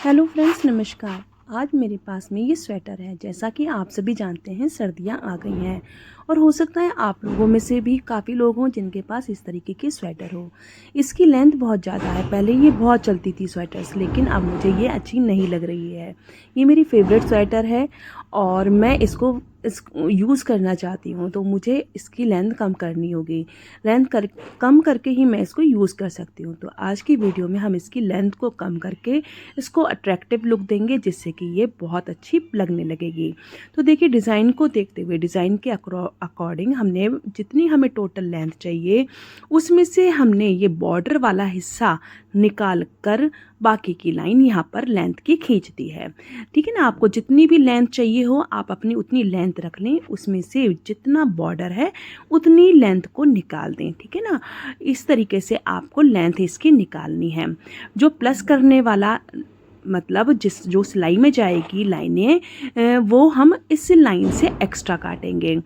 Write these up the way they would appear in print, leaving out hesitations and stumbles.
Hello friends, नमस्कार। आज मेरे पास में ये स्वेटर है। जैसा कि आप सभी जानते हैं, सर्दियां आ गई हैं और हो सकता है आप लोगों में से भी काफ़ी लोग हों जिनके पास इस तरीके की स्वेटर हो। इसकी लेंथ बहुत ज़्यादा है। पहले ये बहुत चलती थी स्वेटर्स, लेकिन अब मुझे ये अच्छी नहीं लग रही है। ये मेरी फेवरेट स्वेटर है और मैं इसको यूज़ करना चाहती हूँ, तो मुझे इसकी लेंथ कम करनी होगी। कम करके ही मैं इसको यूज़ कर सकती हूँ। तो आज की वीडियो में हम इसकी लेंथ को कम करके इसको अट्रैक्टिव लुक देंगे, जिससे कि ये बहुत अच्छी लगने लगेगी। तो देखिए, डिज़ाइन को देखते हुए डिज़ाइन के अकॉर्डिंग हमने जितनी हमें टोटल लेंथ चाहिए उसमें से हमने ये बॉर्डर वाला हिस्सा निकाल कर बाकी की लाइन यहाँ पर लेंथ की खींच दी है। ठीक है ना। आपको जितनी भी लेंथ चाहिए हो आप अपनी उतनी लेंथ रख लें, उसमें से जितना बॉर्डर है उतनी लेंथ को निकाल दें। ठीक है ना। इस तरीके से आपको लेंथ इसकी निकालनी है। जो प्लस करने वाला मतलब जो सिलाई में जाएगी लाइनें, वो हम इस लाइन से एक्स्ट्रा काटेंगे।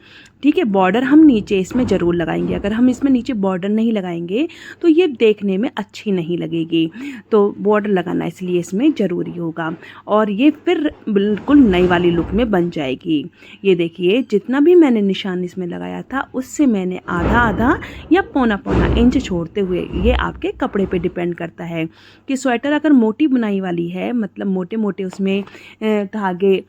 ठीक है। बॉर्डर हम नीचे इसमें ज़रूर लगाएंगे। अगर हम इसमें नीचे बॉर्डर नहीं लगाएंगे तो ये देखने में अच्छी नहीं लगेगी। तो बॉर्डर लगाना इसलिए इसमें ज़रूरी होगा और ये फिर बिल्कुल नई वाली लुक में बन जाएगी। ये देखिए, जितना भी मैंने निशान इसमें लगाया था उससे मैंने आधा आधा या पौना पौना इंच छोड़ते हुए, ये आपके कपड़े पे डिपेंड करता है कि स्वेटर अगर मोटी बुनाई वाली है, मतलब मोटे मोटे उसमें धागे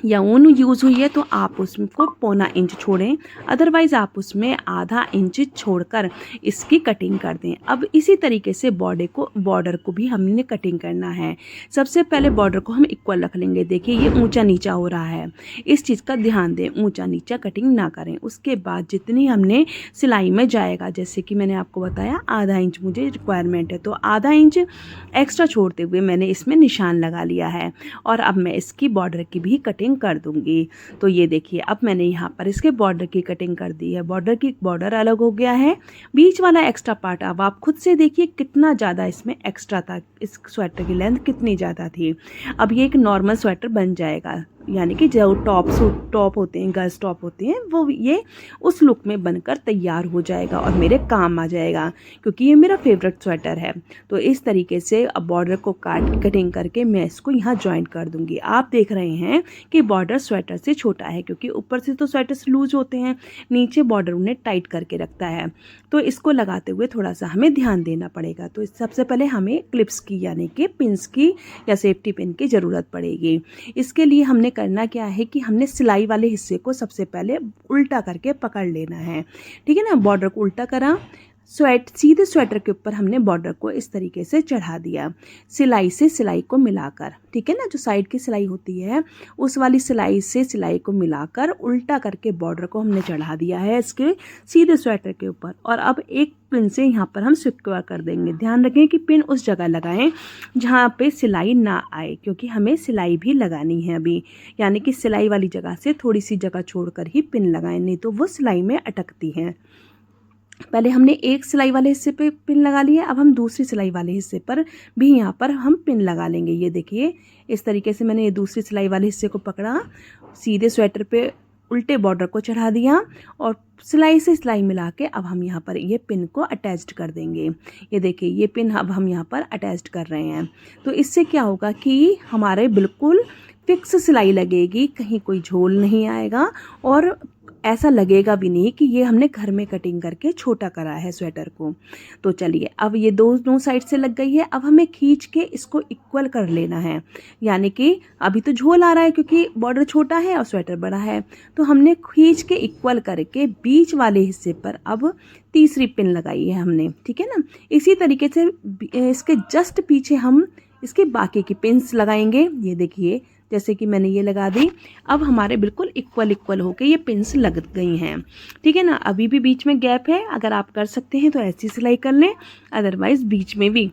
या ऊन यूज़ हुई है, तो आप उसको पौना इंच छोड़ें। अदरवाइज़ आप उसमें आधा इंच छोड़कर इसकी कटिंग कर दें। अब इसी तरीके से बॉर्डर को भी हमने कटिंग करना है। सबसे पहले बॉर्डर को हम इक्वल रख लेंगे। देखिए, ये ऊंचा नीचा हो रहा है, इस चीज़ का ध्यान दें, ऊंचा नीचा कटिंग ना करें। उसके बाद जितनी हमने सिलाई में जाएगा, जैसे कि मैंने आपको बताया आधा इंच मुझे रिक्वायरमेंट है, तो आधा इंच एक्स्ट्रा छोड़ते हुए मैंने इसमें निशान लगा लिया है और अब मैं इसकी बॉर्डर की भी कटिंग कर दूंगी। तो ये देखिए, अब मैंने यहाँ पर इसके बॉर्डर की कटिंग कर दी है। बॉर्डर अलग हो गया है। बीच वाला एक्स्ट्रा पार्ट अब आप खुद से देखिए कितना ज़्यादा इसमें एक्स्ट्रा था। इस स्वेटर की लेंथ कितनी ज़्यादा थी। अब ये एक नॉर्मल स्वेटर बन जाएगा, यानी कि जो टॉप होते हैं, गर्ल्स टॉप होते हैं, वो ये उस लुक में बनकर तैयार हो जाएगा और मेरे काम आ जाएगा, क्योंकि ये मेरा फेवरेट स्वेटर है। तो इस तरीके से अब बॉर्डर को कटिंग करके मैं इसको यहाँ ज्वाइंट कर दूंगी। आप देख रहे हैं कि बॉर्डर स्वेटर से छोटा है, क्योंकि ऊपर से तो स्वेटर्स लूज होते हैं, नीचे बॉर्डर उन्हें टाइट करके रखता है। तो इसको लगाते हुए थोड़ा सा हमें ध्यान देना पड़ेगा। तो सबसे पहले हमें क्लिप्स की, यानी कि पिन्स की या सेफ्टी पिन की ज़रूरत पड़ेगी। इसके लिए हमने करना क्या है कि हमने सिलाई वाले हिस्से को सबसे पहले उल्टा करके पकड़ लेना है। ठीक है ना। बॉर्डर को उल्टा करा, सीधे स्वेटर के ऊपर हमने बॉर्डर को इस तरीके से चढ़ा दिया, सिलाई से सिलाई को मिलाकर। ठीक है ना। जो साइड की सिलाई होती है उस वाली सिलाई से सिलाई को मिलाकर उल्टा करके बॉर्डर को हमने चढ़ा दिया है इसके सीधे स्वेटर के ऊपर। और अब एक पिन से यहाँ पर हम सिक्योर कर देंगे। ध्यान रखें कि पिन उस जगह लगाएं जहाँ पे सिलाई ना आए, क्योंकि हमें सिलाई भी लगानी है अभी, यानी कि सिलाई वाली जगह से थोड़ी सी जगह छोड़कर ही पिन लगाएं, नहीं तो वो सिलाई में अटकती हैं। पहले हमने एक सिलाई वाले हिस्से पे पिन लगा लिया, अब हम दूसरी सिलाई वाले हिस्से पर भी यहाँ पर हम पिन लगा लेंगे। ये देखिए, इस तरीके से मैंने ये दूसरी सिलाई वाले हिस्से को पकड़ा, सीधे स्वेटर पे उल्टे बॉर्डर को चढ़ा दिया और सिलाई से सिलाई मिला के अब हम यहाँ पर ये पिन को अटैच्ड कर देंगे। ये देखिए, ये पिन अब हम यहाँ पर अटैच्ड कर रहे हैं। तो इससे क्या होगा कि हमारे बिल्कुल फिक्स सिलाई लगेगी, कहीं कोई झोल नहीं आएगा और ऐसा लगेगा भी नहीं कि ये हमने घर में कटिंग करके छोटा करा है स्वेटर को। तो चलिए, अब ये दोनों साइड से लग गई है। अब हमें खींच के इसको इक्वल कर लेना है, यानी कि अभी तो झोल आ रहा है क्योंकि बॉर्डर छोटा है और स्वेटर बड़ा है। तो हमने खींच के इक्वल करके बीच वाले हिस्से पर अब तीसरी पिन लगाई है हमने। ठीक है ना। इसी तरीके से इसके जस्ट पीछे हम इसके बाकी की पिन्स लगाएंगे। ये देखिए, जैसे कि मैंने ये लगा दी, अब हमारे बिल्कुल इक्वल होके ये पिन्स लग गई हैं। ठीक है ना। अभी भी बीच में गैप है, अगर आप कर सकते हैं तो ऐसी सिलाई कर लें, अदरवाइज बीच में भी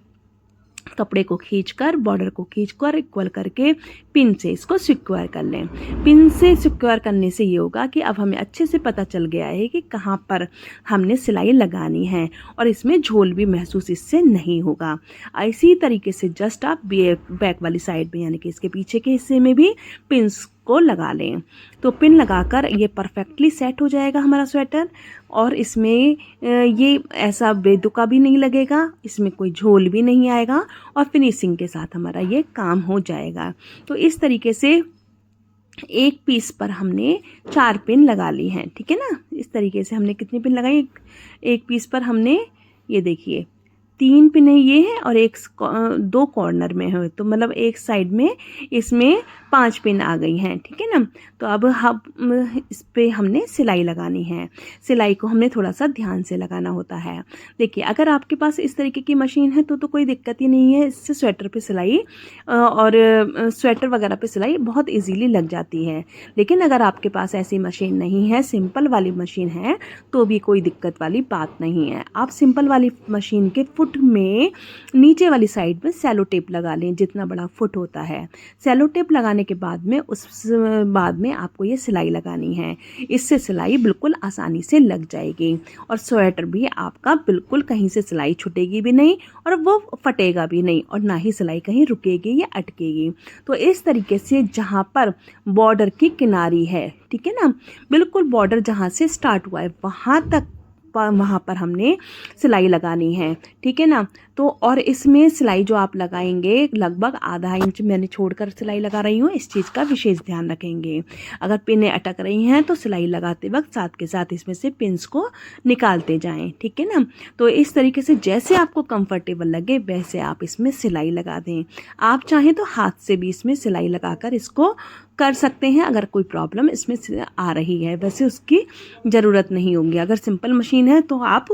कपड़े को खींचकर, बॉर्डर को खींचकर इक्वल करके पिन से इसको सिक्योर कर लें। पिन से सिक्योर करने से ये होगा कि अब हमें अच्छे से पता चल गया है कि कहाँ पर हमने सिलाई लगानी है और इसमें झोल भी महसूस इससे नहीं होगा। इसी तरीके से जस्ट आप बैक वाली साइड में, यानी कि इसके पीछे के हिस्से में भी पिन्स इसको लगा लें। तो पिन लगाकर ये परफेक्टली सेट हो जाएगा हमारा स्वेटर, और इसमें ये ऐसा बेतुका भी नहीं लगेगा, इसमें कोई झोल भी नहीं आएगा, और फिनिशिंग के साथ हमारा ये काम हो जाएगा। तो इस तरीके से एक पीस पर हमने 4 पिन लगा ली हैं, ठीक है ना। इस तरीके से हमने कितनी पिन लगाई, एक पीस पर हमने, ये देखिए 3 पिन ये हैं और 2 कॉर्नर में है, तो मतलब एक साइड में इसमें 5 पिन आ गई हैं, ठीक है ना। तो अब हम इस पे हमने सिलाई लगानी है। सिलाई को हमने थोड़ा सा ध्यान से लगाना होता है। देखिए, अगर आपके पास इस तरीके की मशीन है तो कोई दिक्कत ही नहीं है, इससे स्वेटर पे सिलाई और स्वेटर वगैरह पे सिलाई बहुत इजीली लग जाती है। लेकिन अगर आपके पास ऐसी मशीन नहीं है, सिंपल वाली मशीन है, तो भी कोई दिक्कत वाली बात नहीं है। आप सिंपल वाली मशीन के फुट में नीचे वाली साइड में सेलो टेप लगा लें, जितना बड़ा फुट होता है। सेलो टेप लगाने के बाद में बाद में आपको ये सिलाई लगानी है। इससे सिलाई बिल्कुल आसानी से लग जाएगी, और स्वेटर भी आपका बिल्कुल कहीं से सिलाई छूटेगी भी नहीं, और वो फटेगा भी नहीं, और ना ही सिलाई कहीं रुकेगी या अटकेगी। तो इस तरीके से जहाँ पर बॉर्डर की किनारी है, ठीक है ना, बिल्कुल बॉर्डर जहाँ से स्टार्ट हुआ है वहाँ पर हमने सिलाई लगानी है, ठीक है ना। तो और इसमें सिलाई जो आप लगाएंगे, लगभग आधा इंच मैंने छोड़कर सिलाई लगा रही हूँ, इस चीज़ का विशेष ध्यान रखेंगे। अगर पिनें अटक रही हैं तो सिलाई लगाते वक्त साथ के साथ इसमें से पिन्स को निकालते जाएं, ठीक है ना। तो इस तरीके से जैसे आपको कंफर्टेबल लगे वैसे आप इसमें सिलाई लगा दें। आप चाहें तो हाथ से भी इसमें सिलाई लगाकर इसको कर सकते हैं, अगर कोई प्रॉब्लम इसमें आ रही है। वैसे उसकी ज़रूरत नहीं होगी। अगर सिंपल मशीन है तो आप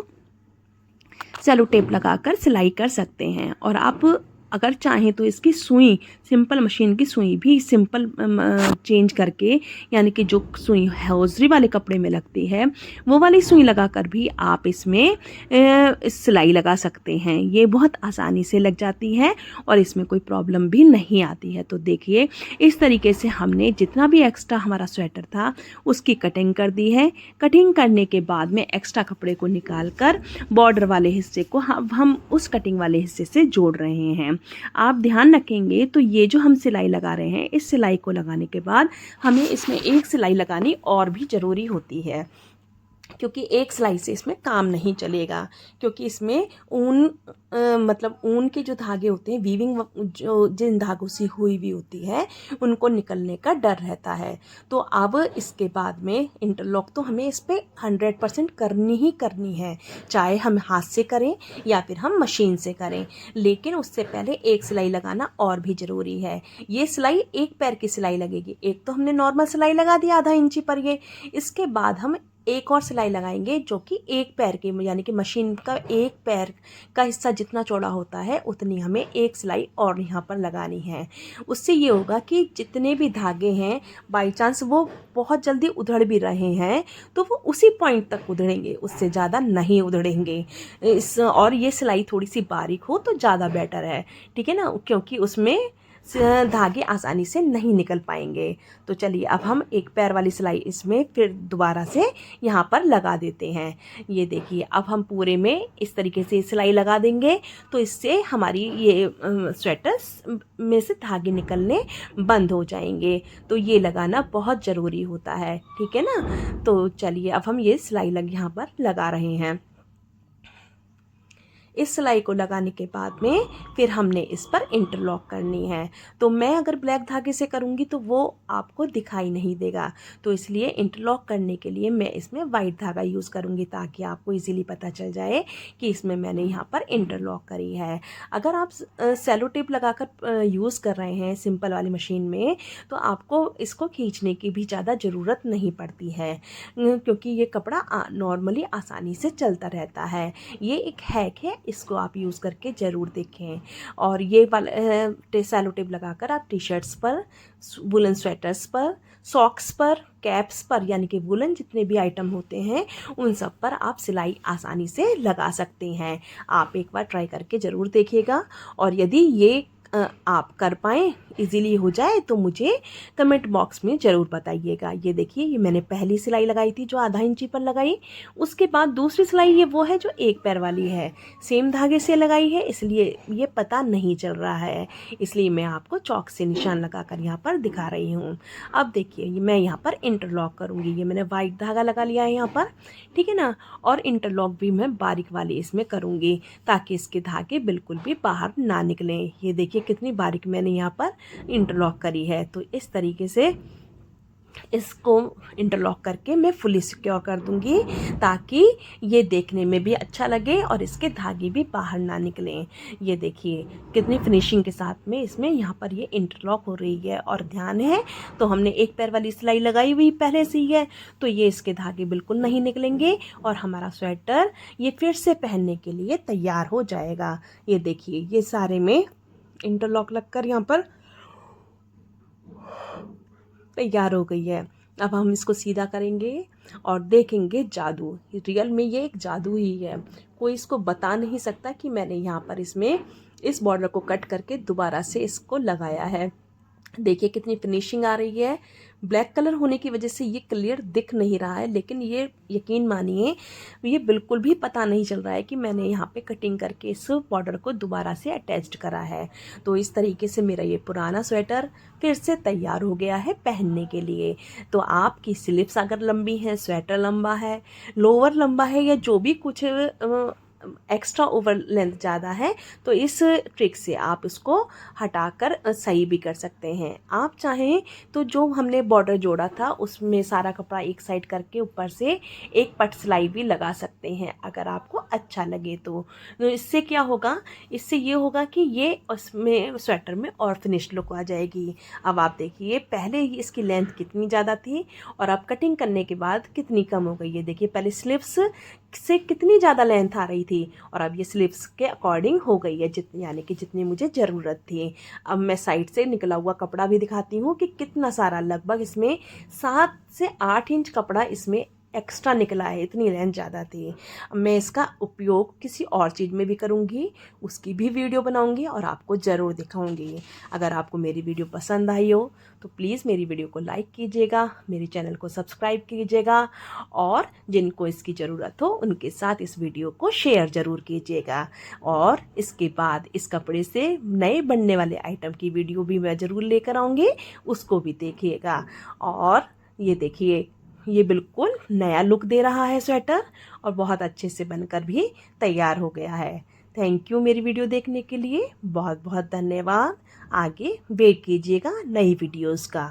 सेलो टेप लगाकर सिलाई कर सकते हैं। और आप अगर चाहें तो इसकी सुई, सिंपल मशीन की सुई भी सिंपल चेंज करके, यानी कि जो सुई हौजरी वाले कपड़े में लगती है वो वाली सुई लगाकर भी आप इसमें सिलाई लगा सकते हैं। ये बहुत आसानी से लग जाती है और इसमें कोई प्रॉब्लम भी नहीं आती है। तो देखिए, इस तरीके से हमने जितना भी एक्स्ट्रा हमारा स्वेटर था उसकी कटिंग कर दी है। कटिंग करने के बाद में एक्स्ट्रा कपड़े को निकाल कर बॉर्डर वाले हिस्से को हम उस कटिंग वाले हिस्से से जोड़ रहे हैं। आप ध्यान रखेंगे तो ये जो हम सिलाई लगा रहे हैं, इस सिलाई को लगाने के बाद हमें इसमें एक सिलाई लगानी और भी ज़रूरी होती है, क्योंकि एक सिलाई से इसमें काम नहीं चलेगा। क्योंकि इसमें ऊन मतलब ऊन के जो धागे होते हैं, वीविंग जो जिन धागों से हुई भी होती है, उनको निकलने का डर रहता है। तो अब इसके बाद में इंटरलॉक तो हमें इस पर 100% करनी ही करनी है, चाहे हम हाथ से करें या फिर हम मशीन से करें। लेकिन उससे पहले एक सिलाई लगाना और भी ज़रूरी है। ये सिलाई एक पैर की सिलाई लगेगी। एक तो हमने नॉर्मल सिलाई लगा दी आधा इंची पर, ये इसके बाद हम एक और सिलाई लगाएंगे जो कि एक पैर की, यानी कि मशीन का एक पैर का हिस्सा जितना चौड़ा होता है उतनी हमें एक सिलाई और यहाँ पर लगानी है। उससे ये होगा कि जितने भी धागे हैं, बाई चांस वो बहुत जल्दी उधड़ भी रहे हैं तो वो उसी पॉइंट तक उधड़ेंगे, उससे ज़्यादा नहीं उधड़ेंगे। और ये सिलाई थोड़ी सी बारीक हो तो ज़्यादा बेटर है, ठीक है ना, क्योंकि उसमें धागे आसानी से नहीं निकल पाएंगे। तो चलिए, अब हम एक पैर वाली सिलाई इसमें फिर दोबारा से यहाँ पर लगा देते हैं। ये देखिए, अब हम पूरे में इस तरीके से सिलाई लगा देंगे तो इससे हमारी ये स्वेटर में से धागे निकलने बंद हो जाएंगे। तो ये लगाना बहुत ज़रूरी होता है, ठीक है ना। तो चलिए, अब हम ये सिलाई यहाँ पर लगा रहे हैं। इस सिलाई को लगाने के बाद में फिर हमने इस पर इंटरलॉक करनी है। तो मैं अगर ब्लैक धागे से करूँगी तो वो आपको दिखाई नहीं देगा, तो इसलिए इंटरलॉक करने के लिए मैं इसमें वाइट धागा यूज़ करूँगी, ताकि आपको इजीली पता चल जाए कि इसमें मैंने यहाँ पर इंटरलॉक करी है। अगर आप सेलो टेप लगाकर यूज़ कर रहे हैं सिंपल वाली मशीन में, तो आपको इसको खींचने की भी ज़्यादा ज़रूरत नहीं पड़ती है, क्योंकि ये कपड़ा नॉर्मली आसानी से चलता रहता है। ये एक हैक है, इसको आप यूज़ करके ज़रूर देखें। और ये वाला सेलो टेप लगाकर आप टी शर्ट्स पर, वुलन स्वेटर्स पर, सॉक्स पर, कैप्स पर, यानी कि वुलन जितने भी आइटम होते हैं उन सब पर आप सिलाई आसानी से लगा सकते हैं। आप एक बार ट्राई करके ज़रूर देखिएगा, और यदि ये आप कर पाएँ इजीली हो जाए तो मुझे कमेंट बॉक्स में ज़रूर बताइएगा। ये देखिए, ये मैंने पहली सिलाई लगाई थी जो आधा इंची पर लगाई। उसके बाद दूसरी सिलाई ये वो है जो एक पैर वाली है, सेम धागे से लगाई है, इसलिए ये पता नहीं चल रहा है, इसलिए मैं आपको चौक से निशान लगाकर यहाँ पर दिखा रही हूँ। अब देखिए, मैं यहाँ पर इंटरलॉक करूँगी। ये मैंने वाइट धागा लगा लिया है यहाँ पर, ठीक है ना। और इंटरलॉक भी मैं बारीक वाली इसमें करूँगी ताकि इसके धागे बिल्कुल भी बाहर ना निकलें। ये देखिए कितनी बारीक मैंने यहाँ पर इंटरलॉक करी है। तो इस तरीके से इसको इंटरलॉक करके मैं फुली सिक्योर कर दूंगी ताकि ये देखने में भी अच्छा लगे और इसके धागे भी बाहर ना निकलें। ये देखिए कितनी फिनिशिंग के साथ में इसमें यहाँ पर ये इंटरलॉक हो रही है। और ध्यान है, तो हमने एक पैर वाली सिलाई लगाई हुई पहले से ही है, तो ये इसके धागे बिल्कुल नहीं निकलेंगे और हमारा स्वेटर ये फिर से पहनने के लिए तैयार हो जाएगा। ये देखिए, ये सारे में इंटरलॉक लगकर यहाँ पर तैयार हो गई है। अब हम इसको सीधा करेंगे और देखेंगे जादू। रियल में ये एक जादू ही है, कोई इसको बता नहीं सकता कि मैंने यहाँ पर इसमें इस बॉर्डर को कट करके दोबारा से इसको लगाया है। देखिए कितनी फिनिशिंग आ रही है। ब्लैक कलर होने की वजह से ये क्लियर दिख नहीं रहा है, लेकिन ये यकीन मानिए ये बिल्कुल भी पता नहीं चल रहा है कि मैंने यहाँ पे कटिंग करके इस बॉर्डर को दोबारा से अटैच्ड करा है। तो इस तरीके से मेरा ये पुराना स्वेटर फिर से तैयार हो गया है पहनने के लिए। तो आपकी स्लीव्स अगर लंबी हैं, स्वेटर लंबा है, लोअर लंबा है, या जो भी कुछ एक्स्ट्रा ओवर लेंथ ज़्यादा है, तो इस ट्रिक से आप इसको हटाकर सही भी कर सकते हैं। आप चाहें तो जो हमने बॉर्डर जोड़ा था उसमें सारा कपड़ा एक साइड करके ऊपर से एक पट सिलाई भी लगा सकते हैं अगर आपको अच्छा लगे तो। इससे क्या होगा, इससे ये होगा कि ये उसमें स्वेटर में और फिनिश लुक आ जाएगी। अब आप देखिए पहले ही इसकी लेंथ कितनी ज़्यादा थी और अब कटिंग करने के बाद कितनी कम हो गई है। देखिए पहले स्लीव्स से कितनी ज़्यादा लेंथ आ रही थी और अब ये स्लीव्स के अकॉर्डिंग हो गई है, जितनी यानी कि जितनी मुझे ज़रूरत थी। अब मैं साइड से निकला हुआ कपड़ा भी दिखाती हूँ कि कितना सारा, लगभग इसमें 7 से 8 इंच कपड़ा इसमें एक्स्ट्रा निकला है, इतनी लेंथ ज़्यादा थी। अब मैं इसका उपयोग किसी और चीज़ में भी करूँगी, उसकी भी वीडियो बनाऊँगी और आपको ज़रूर दिखाऊँगी। अगर आपको मेरी वीडियो पसंद आई हो तो प्लीज़ मेरी वीडियो को लाइक कीजिएगा, मेरे चैनल को सब्सक्राइब कीजिएगा और जिनको इसकी ज़रूरत हो उनके साथ इस वीडियो को शेयर ज़रूर कीजिएगा। और इसके बाद इस कपड़े से नए बनने वाले आइटम की वीडियो भी मैं ज़रूर लेकर आऊँगी, उसको भी देखिएगा। और ये देखिए, ये बिल्कुल नया लुक दे रहा है स्वेटर और बहुत अच्छे से बनकर भी तैयार हो गया है। थैंक यू मेरी वीडियो देखने के लिए, बहुत बहुत धन्यवाद। आगे वेट कीजिएगा नई वीडियोस का।